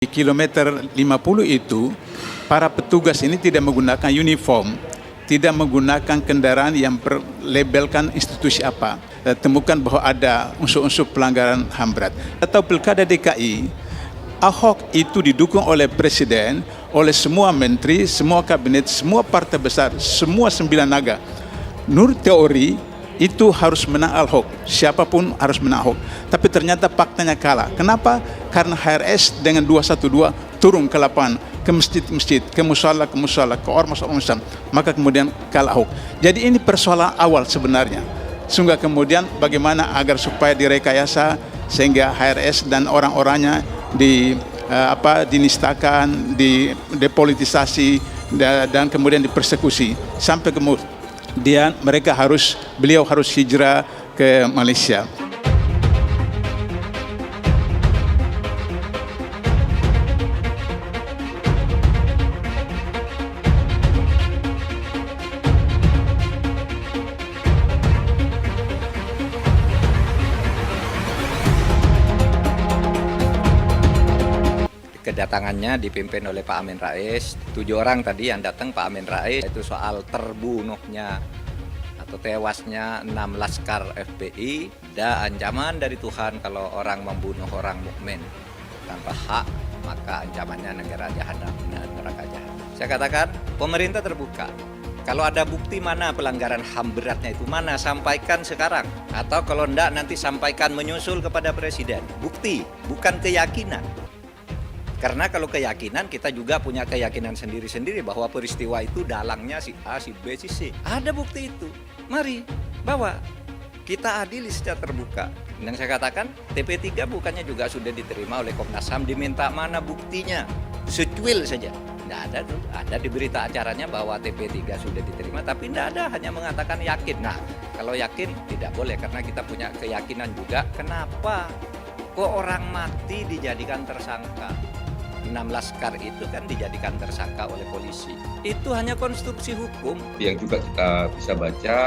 Di kilometer 50 itu, para petugas ini tidak menggunakan uniform, tidak menggunakan kendaraan yang berlabelkan institusi apa. Temukan bahwa ada unsur-unsur pelanggaran HAM berat. Atau Pilkada DKI, Ahok itu didukung oleh Presiden, oleh semua menteri, semua kabinet, semua partai besar, semua 9 naga. Nur teori itu harus menang Ahok, siapapun harus menang Ahok. Tapi ternyata faktanya kalah. Kenapa? Karena HRS dengan 212 turun ke lapangan, ke masjid-masjid, ke musala, ke ormas-ormas, maka kemudian kalah Ahok. Jadi ini persoalan awal sebenarnya. Sehingga kemudian bagaimana agar supaya direkayasa sehingga HRS dan orang-orangnya dinistakan, depolitisasi dan kemudian dipersekusi sampai kemudian beliau harus hijrah ke Malaysia. Kedatangannya dipimpin oleh Pak Amin Rais, 7 orang tadi yang datang Pak Amin Rais, itu soal terbunuhnya atau tewasnya 6 laskar FPI, ada ancaman dari Tuhan kalau orang membunuh orang mukmin tanpa hak, maka ancamannya negara jahanam, neraka jahanam. Saya katakan pemerintah terbuka. Kalau ada bukti mana pelanggaran HAM beratnya itu mana, sampaikan sekarang. Atau kalau enggak nanti sampaikan menyusul kepada Presiden. Bukti, bukan keyakinan. Karena kalau keyakinan, kita juga punya keyakinan sendiri-sendiri bahwa peristiwa itu dalangnya si A, si B, si C. Ada bukti itu. Mari, bawa. Kita adili secara terbuka. Yang saya katakan, TP3 bukannya juga sudah diterima oleh Komnas HAM, diminta mana buktinya? Secuil saja. Tidak ada tuh. Ada di berita acaranya bahwa TP3 sudah diterima, tapi tidak ada, hanya mengatakan yakin. Nah, kalau yakin tidak boleh, karena kita punya keyakinan juga. Kenapa? Kok orang mati dijadikan tersangka? 6 laskar itu kan dijadikan tersangka oleh polisi. Itu hanya konstruksi hukum. Yang juga kita bisa baca,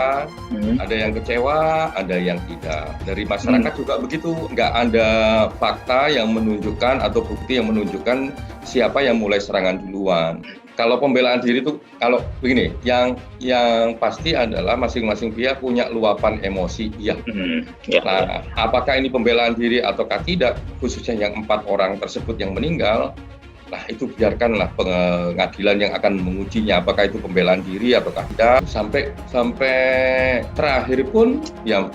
ada yang kecewa, ada yang tidak. Dari masyarakat juga begitu, nggak ada fakta yang menunjukkan atau bukti yang menunjukkan siapa yang mulai serangan duluan. Kalau pembelaan diri itu, kalau begini, yang pasti adalah masing-masing pihak punya luapan emosi, iya. Nah, apakah ini pembelaan diri ataukah tidak, khususnya yang 4 orang tersebut yang meninggal, nah itu biarkanlah pengadilan yang akan mengujinya, apakah itu pembelaan diri ataukah tidak. Sampai terakhir pun, yang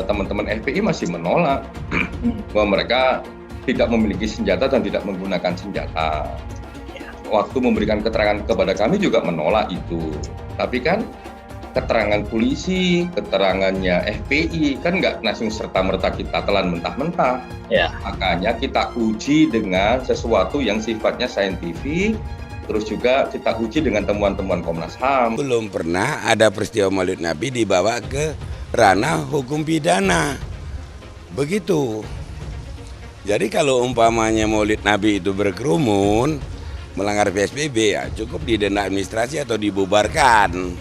teman-teman FPI masih menolak bahwa mereka tidak memiliki senjata dan tidak menggunakan senjata. Waktu memberikan keterangan kepada kami juga menolak itu. Tapi kan keterangan polisi, keterangannya FPI kan nggak langsung serta-merta kita telan mentah-mentah. Ya. Makanya kita uji dengan sesuatu yang sifatnya saintifik, terus juga kita uji dengan temuan-temuan Komnas HAM. Belum pernah ada peristiwa Maulid Nabi dibawa ke ranah hukum pidana. Begitu. Jadi kalau umpamanya Maulid Nabi itu berkerumun, melanggar PSBB, ya cukup didenda administrasi atau dibubarkan.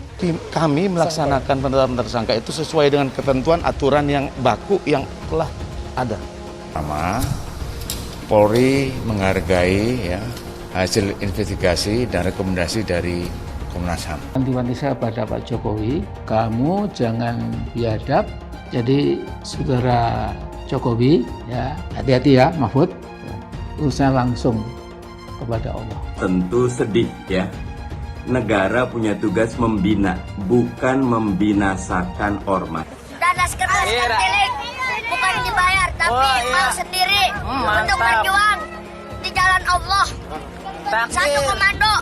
Kami melaksanakan penetapan tersangka itu sesuai dengan ketentuan aturan yang baku yang telah ada. Pertama, Polri menghargai ya, hasil investigasi dan rekomendasi dari Komnas HAM. Wanti-wanti saya pada Pak Jokowi, kamu jangan biadab. Jadi saudara Jokowi, ya hati-hati ya Mahfud, urusnya langsung kepada Allah. Tentu sedih ya. Negara punya tugas membina, bukan membinasakan ormas. Dan laskar milik bukan dibayar, tapi mau sendiri untuk berjuang di jalan Allah. Satu komando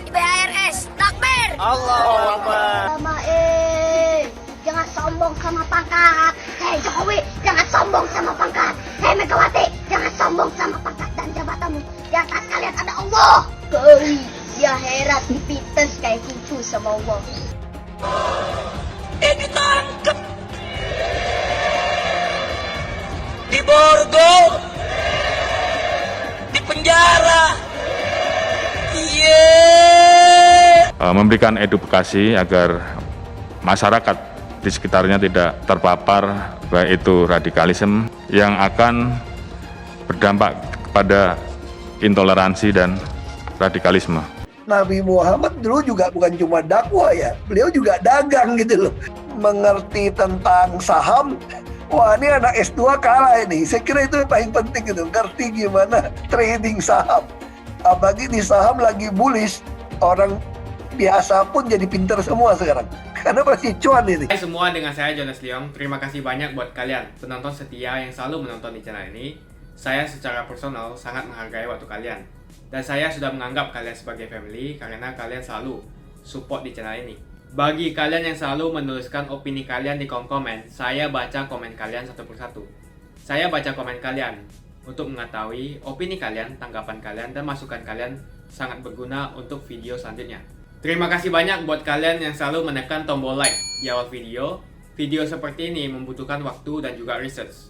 di BHRS. Takbir. Allahu Akbar. Jangan sombong sama pangkat. Hei Jokowi, jangan sombong sama pangkat. Hei Megawati, jangan sombong sama pangkat dan jabatanmu. Di atas kalian ada Allah. Ya herat dipites kayak kucu sama Allah. Ditangkap, diborgo, di penjara. Memberikan edukasi agar masyarakat di sekitarnya tidak terpapar baik itu radikalisme yang akan berdampak kepada intoleransi dan radikalisme. Nabi Muhammad dulu juga bukan cuma dakwah ya, beliau juga dagang gitu loh. Mengerti tentang saham, wah ini anak S2 kalah ini. Saya kira itu yang paling penting gitu, ngerti gimana trading saham. Apalagi di saham lagi bullish, orang biasa pun jadi pinter semua sekarang. Karena pasti cuan ini. Hai semua, dengan saya Jonas Leong. Terima kasih banyak buat kalian penonton setia yang selalu menonton di channel ini. Saya secara personal sangat menghargai waktu kalian. Dan saya sudah menganggap kalian sebagai family karena kalian selalu support di channel ini. Bagi kalian yang selalu menuliskan opini kalian di kolom komen, saya baca komen kalian satu persatu. Saya baca komen kalian untuk mengetahui opini kalian, tanggapan kalian, dan masukan kalian sangat berguna untuk video selanjutnya. Terima kasih banyak buat kalian yang selalu menekan tombol like di awal video. Video seperti ini membutuhkan waktu dan juga research.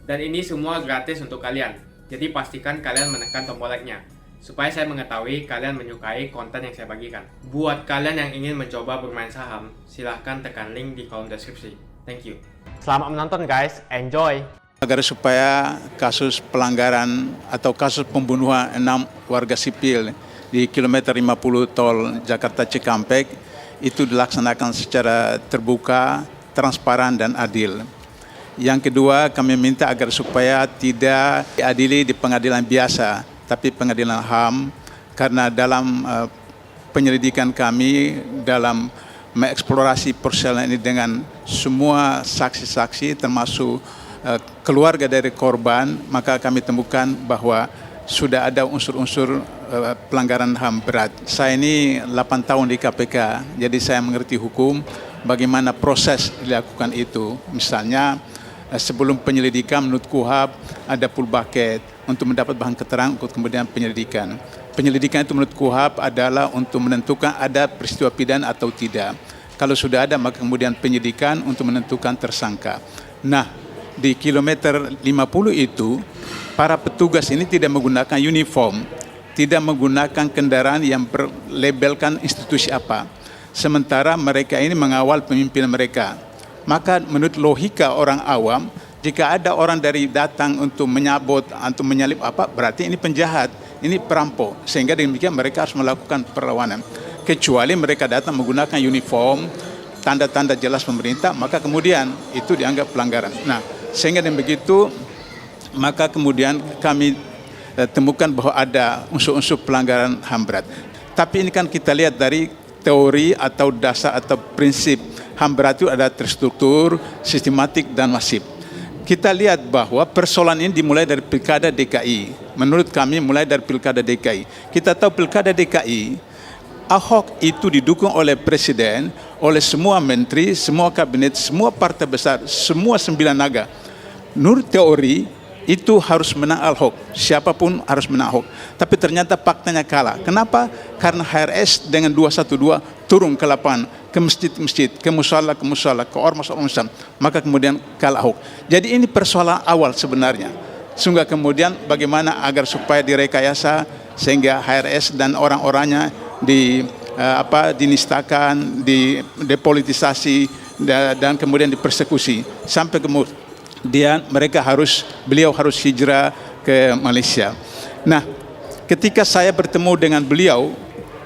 Dan ini semua gratis untuk kalian. Jadi pastikan kalian menekan tombol like-nya, supaya saya mengetahui kalian menyukai konten yang saya bagikan. Buat kalian yang ingin mencoba bermain saham, silahkan tekan link di kolom deskripsi. Thank you. Selamat menonton guys, enjoy! Agar supaya kasus pelanggaran atau kasus pembunuhan 6 warga sipil di kilometer 50 tol Jakarta Cikampek itu dilaksanakan secara terbuka, transparan, dan adil. Yang kedua, kami minta agar supaya tidak diadili di pengadilan biasa, tapi pengadilan HAM, karena dalam penyelidikan kami, dalam mengeksplorasi persoalan ini dengan semua saksi-saksi termasuk keluarga dari korban, maka kami temukan bahwa sudah ada unsur-unsur pelanggaran HAM berat. Saya ini 8 tahun di KPK, jadi saya mengerti hukum, bagaimana proses dilakukan itu. Misalnya, sebelum penyelidikan menurut KUHAP ada full bucket untuk mendapat bahan keterangan untuk kemudian penyelidikan. Penyelidikan itu menurut KUHAP adalah untuk menentukan ada peristiwa pidana atau tidak. Kalau sudah ada, maka kemudian penyidikan untuk menentukan tersangka. Nah, di kilometer 50 itu, para petugas ini tidak menggunakan uniform, tidak menggunakan kendaraan yang berlabelkan institusi apa. Sementara mereka ini mengawal pemimpin mereka. Maka menurut logika orang awam, jika ada orang dari datang untuk menyabot atau menyalip apa, berarti ini penjahat, ini perampok. Sehingga demikian mereka harus melakukan perlawanan. Kecuali mereka datang menggunakan uniform, tanda-tanda jelas pemerintah, maka kemudian itu dianggap pelanggaran. Nah, sehingga dengan begitu, maka kemudian kami temukan bahwa ada unsur-unsur pelanggaran HAM berat. Tapi ini kan kita lihat dari teori atau dasar atau prinsip HAM berat itu ada terstruktur, sistematik, dan masif. Kita lihat bahwa persoalan ini dimulai dari Pilkada DKI. Menurut kami mulai dari Pilkada DKI. Kita tahu Pilkada DKI, Ahok itu didukung oleh Presiden, oleh semua menteri, semua kabinet, semua partai besar, semua 9 naga. Menurut teori, itu harus menang Ahok, siapapun harus menang Ahok. Tapi ternyata faktanya kalah. Kenapa? Karena HRS dengan 212 turun ke lapangan, ke masjid-masjid, ke musala, ke ormas-ormas, maka kemudian kalah Ahok. Jadi ini persoalan awal sebenarnya. Sehingga kemudian bagaimana agar supaya direkayasa sehingga HRS dan orang-orangnya dinistakan, depolitisasi, dan kemudian dipersekusi sampai kemudian beliau harus hijrah ke Malaysia. Nah, ketika saya bertemu dengan beliau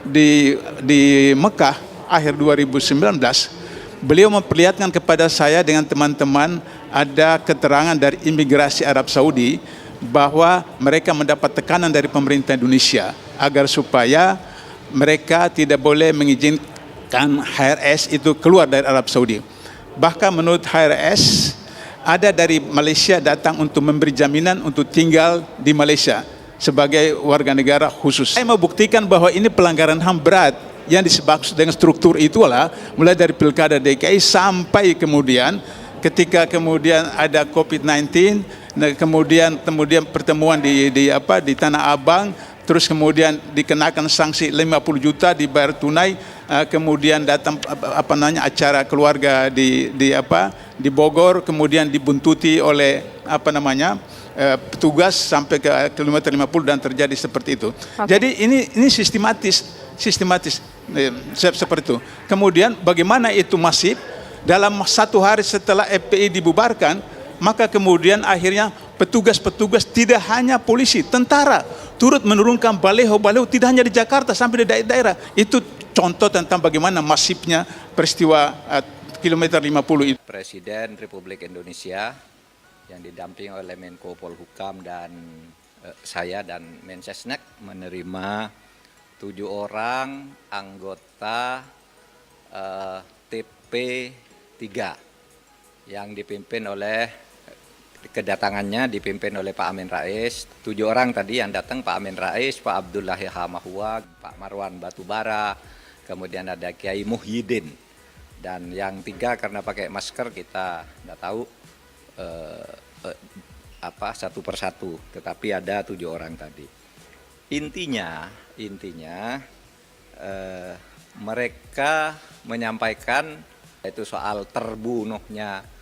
di Mekah akhir 2019, beliau memperlihatkan kepada saya dengan teman-teman ada keterangan dari imigrasi Arab Saudi bahwa mereka mendapat tekanan dari pemerintah Indonesia agar supaya mereka tidak boleh mengizinkan HRS itu keluar dari Arab Saudi. Bahkan menurut HRS, ada dari Malaysia datang untuk memberi jaminan untuk tinggal di Malaysia sebagai warga negara khusus. Saya mau buktikan bahwa ini pelanggaran HAM berat yang disebut dengan struktur itulah mulai dari Pilkada DKI sampai kemudian ketika kemudian ada COVID-19, kemudian pertemuan di Tanah Abang, terus kemudian dikenakan sanksi 50 juta dibayar tunai, kemudian datang acara keluarga di Bogor, kemudian dibuntuti oleh petugas sampai ke kilometer 50 dan terjadi seperti itu. Okay. Jadi ini sistematis seperti itu. Kemudian bagaimana itu masif dalam 1 hari setelah FPI dibubarkan, maka kemudian akhirnya petugas-petugas tidak hanya polisi, tentara turut menurunkan baleho-baleho tidak hanya di Jakarta sampai di daerah-daerah. Itu contoh tentang bagaimana masifnya peristiwa kilometer 50 itu. Presiden Republik Indonesia yang didampingi oleh Menko Polhukam dan saya dan Mensesnek menerima 7 orang anggota TP3 yang dipimpin oleh dipimpin oleh Pak Amin Rais. 7 orang tadi yang datang, Pak Amin Rais, Pak Abdullah Hamahua, Pak Marwan Batubara, kemudian ada Kiai Muhyiddin. Dan yang 3 karena pakai masker kita nggak tahu satu persatu, tetapi ada 7 orang tadi. Intinya mereka menyampaikan itu soal terbunuhnya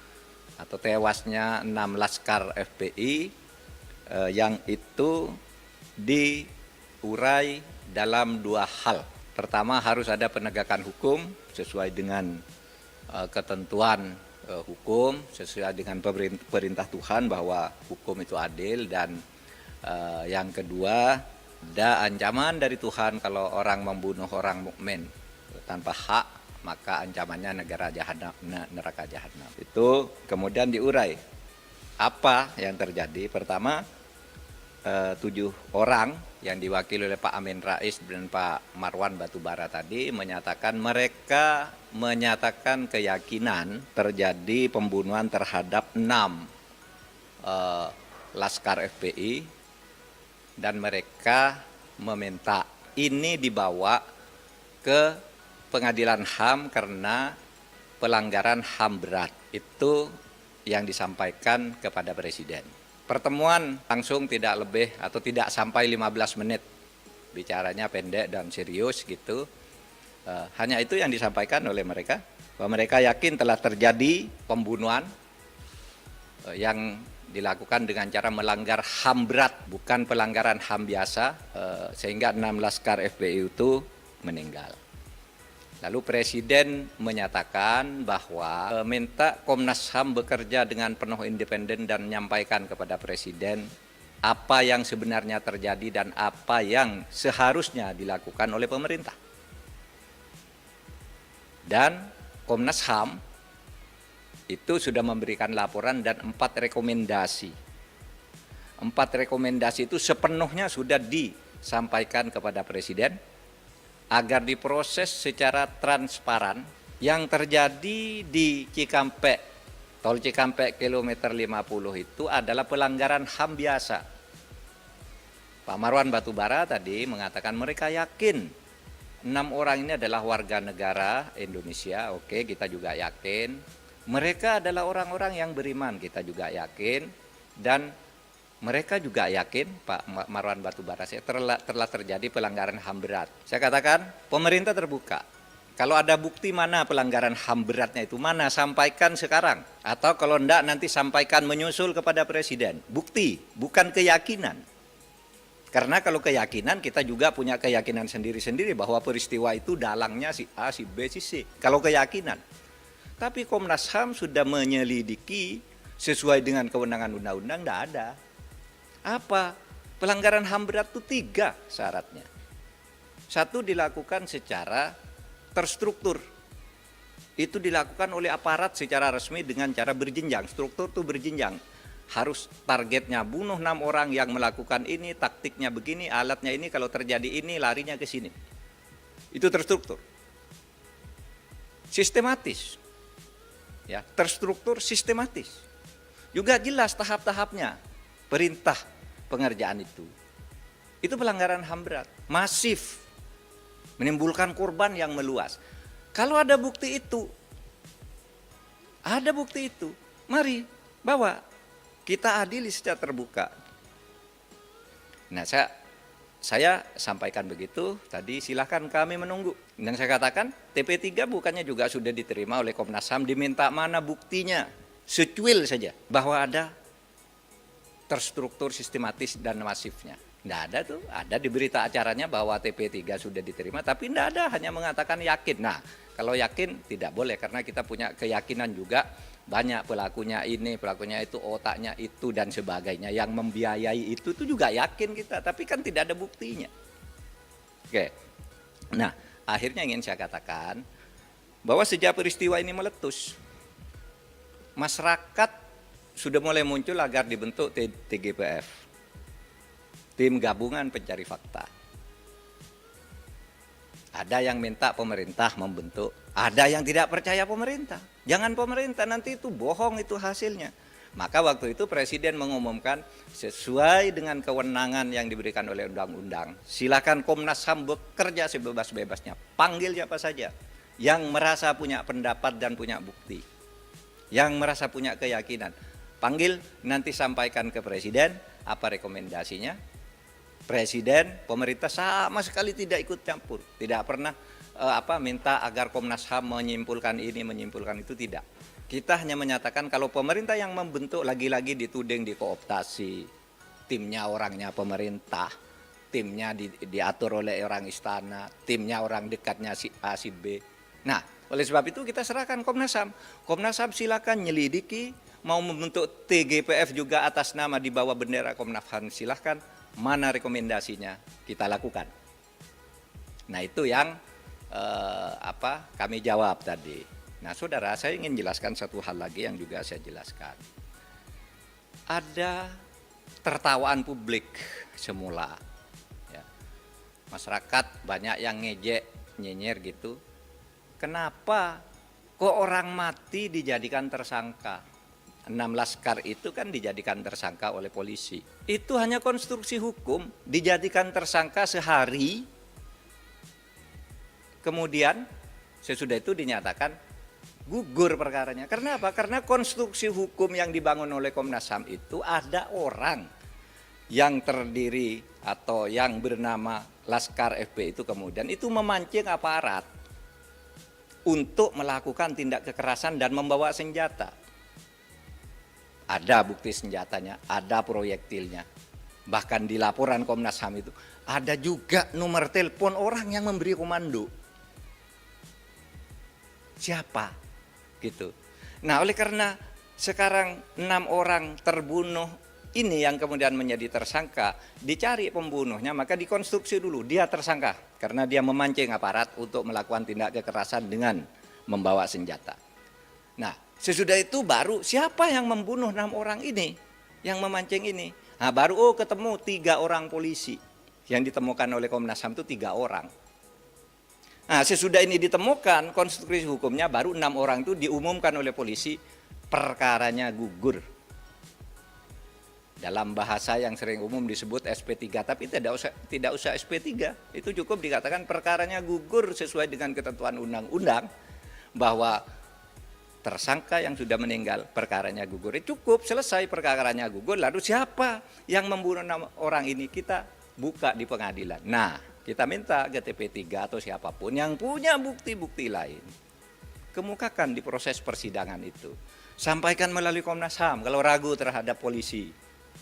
atau tewasnya 6 laskar FPI yang itu diurai dalam 2 hal. Pertama, harus ada penegakan hukum sesuai dengan ketentuan hukum, sesuai dengan perintah Tuhan bahwa hukum itu adil, dan yang kedua, ada ancaman dari Tuhan kalau orang membunuh orang mukmin tanpa hak, maka ancamannya neraka jahanam. Itu kemudian diurai. Apa yang terjadi? Pertama, 7 orang yang diwakili oleh Pak Amin Rais dan Pak Marwan Batubara tadi mereka menyatakan keyakinan terjadi pembunuhan terhadap 6 laskar FPI, dan mereka meminta ini dibawa ke Pengadilan HAM karena pelanggaran HAM berat. Itu yang disampaikan kepada Presiden. Pertemuan langsung tidak lebih atau tidak sampai 15 menit. Bicaranya pendek dan serius gitu. Hanya itu yang disampaikan oleh mereka. Bahwa mereka yakin telah terjadi pembunuhan yang dilakukan dengan cara melanggar HAM berat, bukan pelanggaran HAM biasa, sehingga 6 laskar FPI itu meninggal. Lalu Presiden menyatakan bahwa minta Komnas HAM bekerja dengan penuh independen dan menyampaikan kepada Presiden apa yang sebenarnya terjadi dan apa yang seharusnya dilakukan oleh pemerintah. Dan Komnas HAM itu sudah memberikan laporan dan 4 rekomendasi. 4 rekomendasi itu sepenuhnya sudah disampaikan kepada Presiden agar diproses secara transparan. Yang terjadi di Cikampek, tol Cikampek kilometer 50 itu adalah pelanggaran HAM biasa. Pak Marwan Batubara tadi mengatakan mereka yakin 6 orang ini adalah warga negara Indonesia. Oke, kita juga yakin. Mereka adalah orang-orang yang beriman, kita juga yakin. Dan mereka juga yakin, Pak Marwan Batubara, telah terjadi pelanggaran HAM berat. Saya katakan, pemerintah terbuka. Kalau ada bukti mana pelanggaran HAM beratnya itu, mana, sampaikan sekarang. Atau kalau enggak, nanti sampaikan menyusul kepada Presiden. Bukti, bukan keyakinan. Karena kalau keyakinan, kita juga punya keyakinan sendiri-sendiri bahwa peristiwa itu dalangnya si A, si B, si C. Kalau keyakinan. Tapi Komnas HAM sudah menyelidiki sesuai dengan kewenangan undang-undang, enggak ada. Apa? Pelanggaran HAM berat itu 3 syaratnya. 1, dilakukan secara terstruktur. Itu dilakukan oleh aparat secara resmi dengan cara berjenjang. Struktur itu berjenjang. Harus targetnya bunuh 6 orang yang melakukan ini, taktiknya begini, alatnya ini, kalau terjadi ini larinya ke sini. Itu terstruktur. Sistematis. Ya, terstruktur sistematis. Juga jelas tahap-tahapnya. Perintah pengerjaan itu pelanggaran HAM berat, masif, menimbulkan korban yang meluas. Kalau ada bukti itu, mari bawa, kita adili secara terbuka. Nah, saya sampaikan begitu, tadi silahkan kami menunggu. Dan saya katakan, TP3 bukannya juga sudah diterima oleh Komnas HAM, diminta mana buktinya, secuil saja, bahwa ada terstruktur, sistematis, dan masifnya. Tidak ada tuh, ada di berita acaranya bahwa TP3 sudah diterima, tapi tidak ada, hanya mengatakan yakin. Nah, kalau yakin tidak boleh, karena kita punya keyakinan juga banyak pelakunya ini, pelakunya itu, otaknya itu dan sebagainya. Yang membiayai itu juga yakin kita, tapi kan tidak ada buktinya. Oke. Nah, akhirnya ingin saya katakan bahwa sejak peristiwa ini meletus, masyarakat sudah mulai muncul agar dibentuk TGPF, Tim Gabungan Pencari Fakta. Ada yang minta pemerintah membentuk, ada yang tidak percaya pemerintah. Jangan pemerintah, nanti itu bohong itu hasilnya. Maka waktu itu Presiden mengumumkan sesuai dengan kewenangan yang diberikan oleh undang-undang. Silakan Komnas HAM bekerja sebebas-bebasnya, panggil siapa saja yang merasa punya pendapat dan punya bukti, yang merasa punya keyakinan. Panggil, nanti sampaikan ke Presiden apa rekomendasinya. Presiden, pemerintah sama sekali tidak ikut campur, tidak pernah minta agar Komnas HAM menyimpulkan ini, menyimpulkan itu, tidak. Kita hanya menyatakan kalau pemerintah yang membentuk, lagi-lagi dituding dikooptasi, timnya orangnya pemerintah, timnya diatur oleh orang istana, timnya orang dekatnya si A, si B. Nah, oleh sebab itu kita serahkan Komnas HAM. Komnas HAM silakan nyelidiki, mau membentuk TGPF juga atas nama di bawah bendera Komnas HAM, silahkan. Mana rekomendasinya kita lakukan. Nah, itu yang kami jawab tadi. Nah, saudara, saya ingin jelaskan satu hal lagi yang juga saya jelaskan. Ada tertawaan publik semula. Ya. Masyarakat banyak yang ngejek, nyinyir gitu. Kenapa kok orang mati dijadikan tersangka? 6 laskar itu kan dijadikan tersangka oleh polisi. Itu hanya konstruksi hukum, dijadikan tersangka sehari, kemudian sesudah itu dinyatakan gugur perkaranya. Karena apa? Karena konstruksi hukum yang dibangun oleh Komnas HAM itu ada orang yang terdiri atau yang bernama Laskar FP itu kemudian itu memancing aparat untuk melakukan tindak kekerasan dan membawa senjata. Ada bukti senjatanya, ada proyektilnya. Bahkan di laporan Komnas HAM itu ada juga nomor telepon orang yang memberi komando. Siapa? Gitu. Nah, oleh karena sekarang 6 orang terbunuh ini yang kemudian menjadi tersangka, dicari pembunuhnya, maka dikonstruksi dulu dia tersangka karena dia memancing aparat untuk melakukan tindak kekerasan dengan membawa senjata. Nah, sesudah itu baru siapa yang membunuh 6 orang ini, yang memancing ini. Nah, baru ketemu 3 orang polisi. Yang ditemukan oleh Komnas HAM itu 3 orang. Nah, sesudah ini ditemukan konstruksi hukumnya, baru 6 orang itu diumumkan oleh polisi, perkaranya gugur. Dalam bahasa yang sering umum disebut SP3, tapi tidak usah SP3. Itu cukup dikatakan perkaranya gugur sesuai dengan ketentuan undang-undang bahwa tersangka yang sudah meninggal perkaranya gugur. Cukup, selesai perkaranya gugur. Lalu siapa yang membunuh 6 orang ini, kita buka di pengadilan. Nah, kita minta ke TP3 atau siapapun yang punya bukti-bukti lain, kemukakan di proses persidangan itu. Sampaikan melalui Komnas HAM kalau ragu terhadap polisi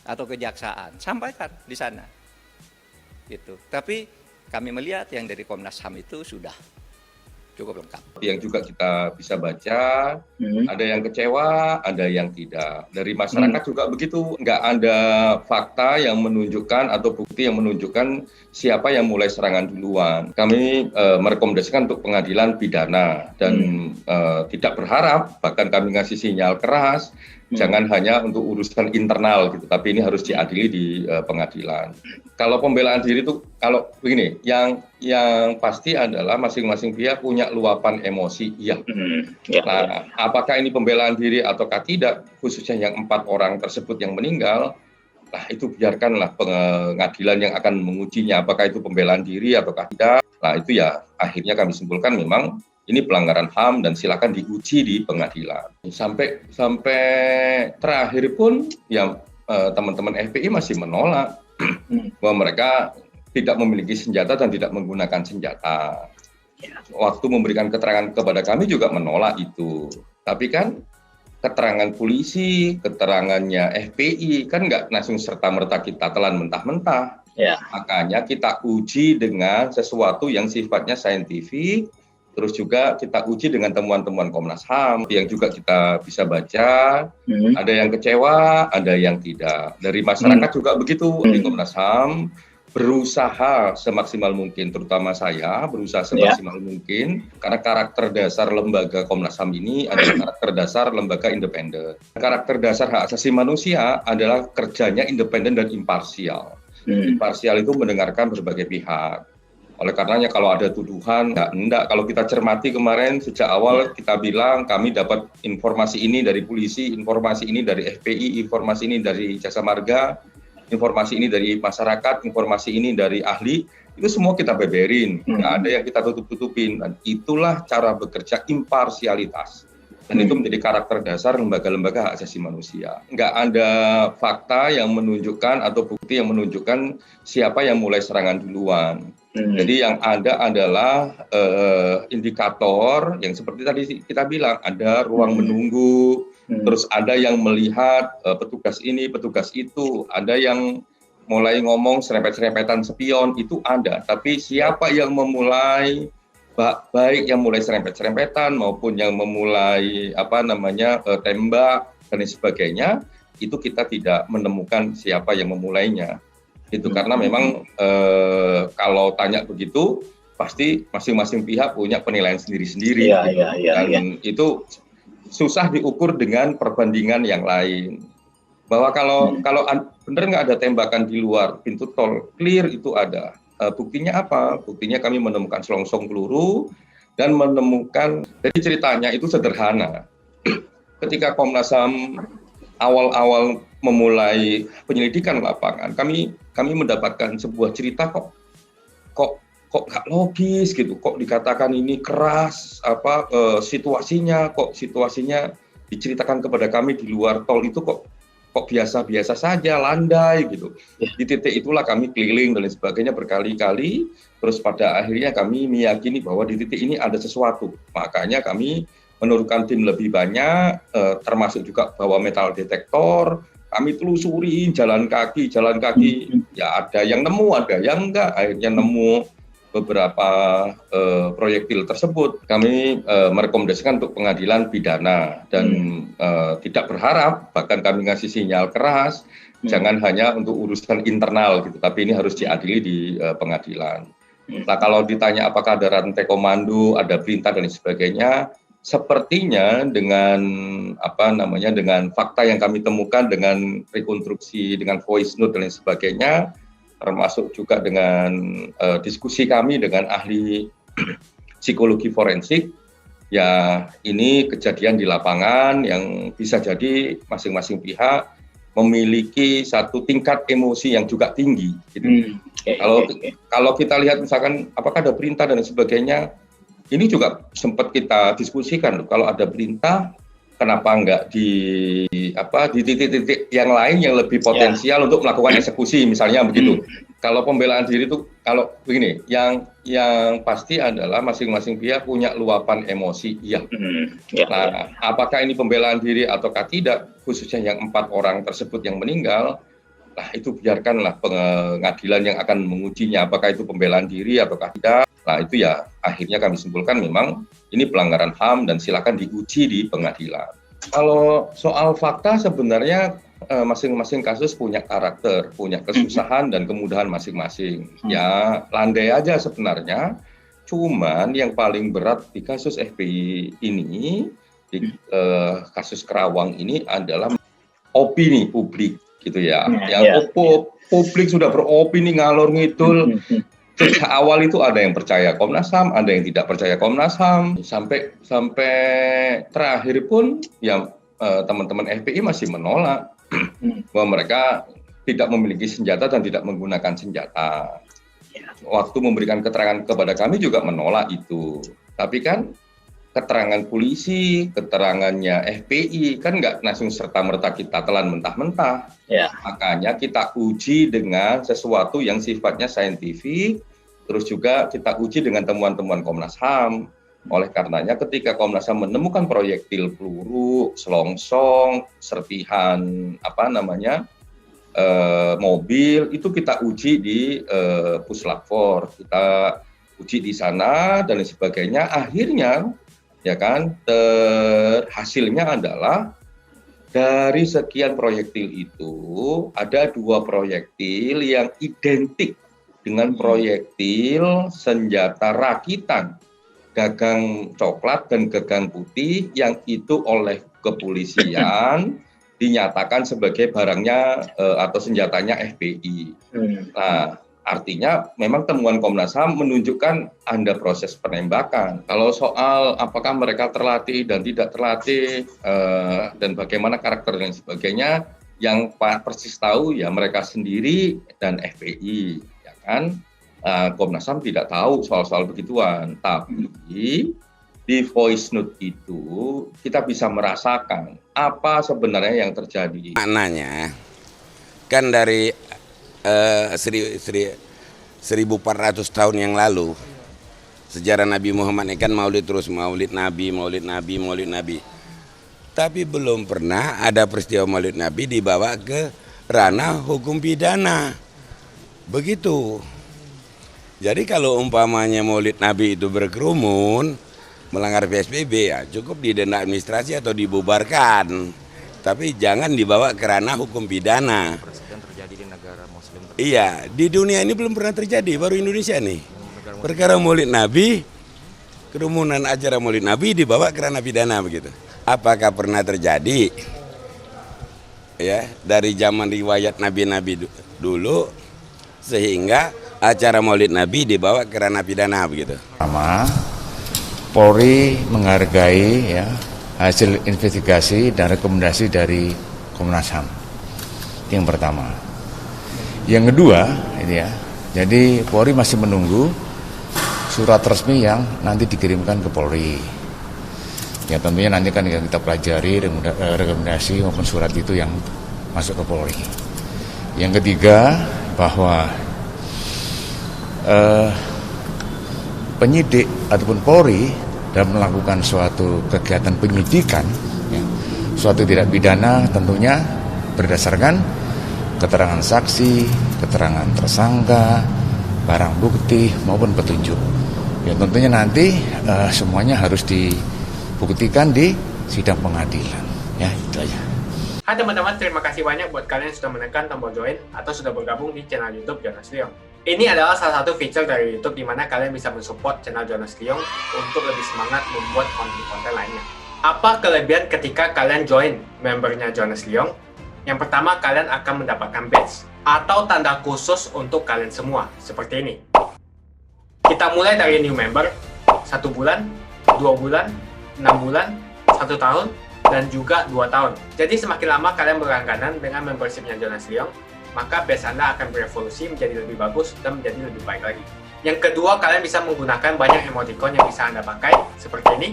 atau kejaksaan, sampaikan di sana. Gitu. Tapi kami melihat yang dari Komnas HAM itu sudah cukup lengkap. Yang juga kita bisa baca, ada yang kecewa, ada yang tidak. Dari masyarakat juga begitu, nggak ada fakta yang menunjukkan atau bukti yang menunjukkan siapa yang mulai serangan duluan. Kami merekomendasikan untuk pengadilan pidana dan tidak berharap, bahkan kami ngasih sinyal keras, jangan hanya untuk urusan internal gitu, tapi ini harus diadili di pengadilan. Kalau pembelaan diri itu, kalau begini, yang pasti adalah masing-masing pihak punya luapan emosi, iya. Nah, apakah ini pembelaan diri ataukah tidak, khususnya yang 4 orang tersebut yang meninggal, nah itu biarkanlah pengadilan yang akan mengujinya, apakah itu pembelaan diri ataukah tidak. Nah itu ya akhirnya kami simpulkan memang ini pelanggaran HAM dan silakan diuji di pengadilan. Sampai terakhir pun ya teman-teman FPI masih menolak bahwa mereka tidak memiliki senjata dan tidak menggunakan senjata. Waktu memberikan keterangan kepada kami juga menolak itu. Tapi kan keterangan polisi, keterangannya FPI kan nggak langsung serta-merta kita telan mentah-mentah. Makanya kita uji dengan sesuatu yang sifatnya saintifik, Terus juga kita uji dengan temuan-temuan Komnas HAM yang juga kita bisa baca. Ada yang kecewa, ada yang tidak. Dari masyarakat juga begitu. Di Komnas HAM berusaha semaksimal mungkin, terutama saya berusaha semaksimal mungkin, karena karakter dasar lembaga Komnas HAM ini adalah karakter dasar lembaga independen. Karakter dasar hak asasi manusia adalah kerjanya independen dan imparsial. Imparsial itu mendengarkan berbagai pihak. Oleh karenanya kalau ada tuduhan, enggak. Kalau kita cermati kemarin sejak awal kita bilang kami dapat informasi ini dari polisi, informasi ini dari FPI, informasi ini dari Jasa Marga, informasi ini dari masyarakat, informasi ini dari ahli, itu semua kita beberin. Nggak ada yang kita tutup-tutupin. Dan itulah cara bekerja imparsialitas. Dan itu menjadi karakter dasar lembaga-lembaga hak asasi manusia. Nggak ada fakta yang menunjukkan atau bukti yang menunjukkan siapa yang mulai serangan duluan. Jadi yang ada adalah indikator yang seperti tadi kita bilang, ada ruang menunggu, terus ada yang melihat petugas ini, petugas itu, ada yang mulai ngomong serempet-serempetan spion, itu ada. Tapi siapa yang memulai, baik yang mulai serempet-serempetan maupun yang memulai tembak dan sebagainya, itu kita tidak menemukan siapa yang memulainya. Itu karena memang kalau tanya begitu pasti masing-masing pihak punya penilaian sendiri-sendiri. Dan itu susah diukur dengan perbandingan yang lain. Bahwa kalau benar nggak ada tembakan di luar pintu tol, clear itu ada. Buktinya apa? Buktinya kami menemukan selongsong peluru dan menemukan, jadi ceritanya itu sederhana. Ketika Komnas HAM awal-awal memulai penyelidikan lapangan, kami mendapatkan sebuah cerita kok nggak logis gitu, kok dikatakan ini keras, situasinya diceritakan kepada kami di luar tol itu kok biasa-biasa saja, landai gitu. Di titik itulah kami keliling dan sebagainya berkali-kali, terus pada akhirnya kami meyakini bahwa di titik ini ada sesuatu. Makanya kami menurunkan tim lebih banyak, termasuk juga bawa metal detektor, kami telusuri jalan kaki, ya ada yang nemu, ada yang enggak, akhirnya nemu beberapa proyektil tersebut. Kami merekomendasikan untuk pengadilan pidana dan tidak berharap, bahkan kami ngasih sinyal keras, jangan hanya untuk urusan internal gitu, tapi ini harus diadili di pengadilan. Nah kalau ditanya apakah ada rantai komando, ada perintah dan sebagainya, sepertinya dengan dengan fakta yang kami temukan, dengan rekonstruksi, dengan voice note dan sebagainya, termasuk juga dengan diskusi kami dengan ahli psikologi forensik, ya ini kejadian di lapangan yang bisa jadi masing-masing pihak memiliki satu tingkat emosi yang juga tinggi. Gitu. Kalau kita lihat misalkan apakah ada perintah dan sebagainya, ini juga sempat kita diskusikan, kalau ada perintah, kenapa enggak di titik-titik yang lain yang lebih potensial untuk melakukan eksekusi, misalnya begitu. Kalau pembelaan diri itu, kalau begini, yang pasti adalah masing-masing pihak punya luapan emosi, Nah, apakah ini pembelaan diri ataukah tidak, khususnya yang 4 orang tersebut yang meninggal, nah itu biarkanlah pengadilan yang akan mengujinya, apakah itu pembelaan diri ataukah tidak. Nah itu ya akhirnya kami simpulkan memang ini pelanggaran HAM dan silakan diuji di pengadilan. Kalau soal fakta sebenarnya masing-masing kasus punya karakter, punya kesusahan dan kemudahan masing-masing. Ya landai aja sebenarnya, cuman yang paling berat di kasus FPI ini, di kasus Kerawang ini adalah opini publik gitu ya. Yang publik sudah beropini ngalor ngidul. Sejak awal itu ada yang percaya Komnas HAM, ada yang tidak percaya Komnas HAM, sampai terakhir pun ya teman-teman FPI masih menolak bahwa mereka tidak memiliki senjata dan tidak menggunakan senjata. Waktu memberikan keterangan kepada kami juga menolak itu. Tapi kan keterangan polisi, keterangannya FPI kan nggak langsung serta-merta kita telan mentah-mentah. Makanya kita uji dengan sesuatu yang sifatnya saintifik, terus juga kita uji dengan temuan-temuan Komnas HAM. Oleh karenanya ketika Komnas HAM menemukan proyektil peluru, selongsong, serpihan mobil, itu kita uji di Puslap 4, kita uji di sana dan lain sebagainya. Akhirnya ya kan hasilnya adalah dari sekian proyektil itu ada 2 proyektil yang identik dengan proyektil senjata rakitan gagang coklat dan gagang putih yang itu oleh kepolisian dinyatakan sebagai barangnya atau senjatanya FPI. Nah, artinya memang temuan Komnas HAM menunjukkan ada proses penembakan. Kalau soal apakah mereka terlatih dan tidak terlatih dan bagaimana karakter dan sebagainya, yang persis tahu ya mereka sendiri dan FPI, ya kan? Komnas HAM tidak tahu soal-soal begituan, tapi di voice note itu kita bisa merasakan apa sebenarnya yang terjadi. Maknanya kan dari 1400 tahun yang lalu sejarah Nabi Muhammad ini kan maulid terus, maulid Nabi. Tapi belum pernah ada peristiwa maulid Nabi dibawa ke ranah hukum pidana. Begitu. Jadi kalau umpamanya maulid Nabi itu berkerumun, melanggar PSBB, ya cukup didenda administrasi atau dibubarkan. Tapi jangan dibawa ke ranah hukum pidana. Terjadi di negara Muslim. Iya, di dunia ini belum pernah terjadi, baru Indonesia nih. Perkara maulid Nabi, kerumunan acara maulid Nabi dibawa ke ranah pidana begitu. Apakah pernah terjadi? Ya, dari zaman riwayat nabi-nabi dulu sehingga acara maulid Nabi dibawa ke ranah pidana begitu. Pertama, Polri menghargai ya hasil investigasi dan rekomendasi dari Komnas HAM. Yang pertama. Yang kedua, ini ya. Jadi Polri masih menunggu surat resmi yang nanti dikirimkan ke Polri. Ya tentunya nanti kan kita pelajari rekomendasi maupun surat itu yang masuk ke Polri. Yang ketiga, bahwa penyidik ataupun Polri dalam melakukan suatu kegiatan penyidikan, ya, suatu tindak pidana tentunya berdasarkan keterangan saksi, keterangan tersangka, barang bukti maupun petunjuk. Ya tentunya nanti semuanya harus dibuktikan di sidang pengadilan. Ya itu aja. Hai teman-teman, terima kasih banyak buat kalian yang sudah menekan tombol join atau sudah bergabung di channel YouTube Jonas Liong. Ini adalah salah satu fitur dari YouTube di mana kalian bisa mensupport channel Jonas Liong untuk lebih semangat membuat konten-konten lainnya. Apa kelebihan ketika kalian join membernya Jonas Liong? Yang pertama, kalian akan mendapatkan badge atau tanda khusus untuk kalian semua, seperti ini. Kita mulai dari new member, 1 bulan, 2 bulan, 6 bulan, 1 tahun, dan juga 2 tahun. Jadi semakin lama kalian berlangganan dengan membershipnya Jonas Liong, maka badge Anda akan berevolusi menjadi lebih bagus dan menjadi lebih baik lagi. Yang kedua, kalian bisa menggunakan banyak emoticon yang bisa Anda pakai, seperti ini.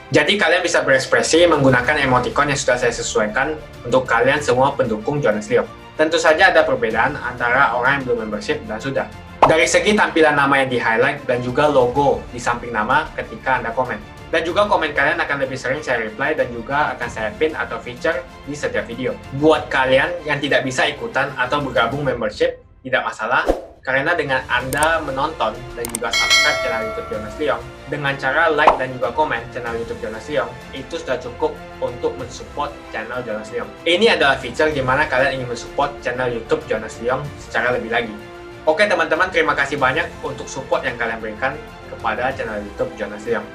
Jadi kalian bisa berekspresi menggunakan emoticon yang sudah saya sesuaikan untuk kalian semua pendukung Jonas Liong. Tentu saja ada perbedaan antara orang yang belum membership dan sudah. Dari segi tampilan nama yang di-highlight dan juga logo di samping nama ketika Anda komen. Dan juga komen kalian akan lebih sering saya reply dan juga akan saya pin atau feature di setiap video. Buat kalian yang tidak bisa ikutan atau bergabung membership, tidak masalah. Karena dengan Anda menonton dan juga subscribe channel YouTube Jonas Liong, dengan cara like dan juga komen channel YouTube Jonas Liong, itu sudah cukup untuk mensupport channel Jonas Liong. Ini adalah feature di mana kalian ingin mensupport channel YouTube Jonas Liong secara lebih lagi. Oke teman-teman, terima kasih banyak untuk support yang kalian berikan kepada channel YouTube Jonas Liong.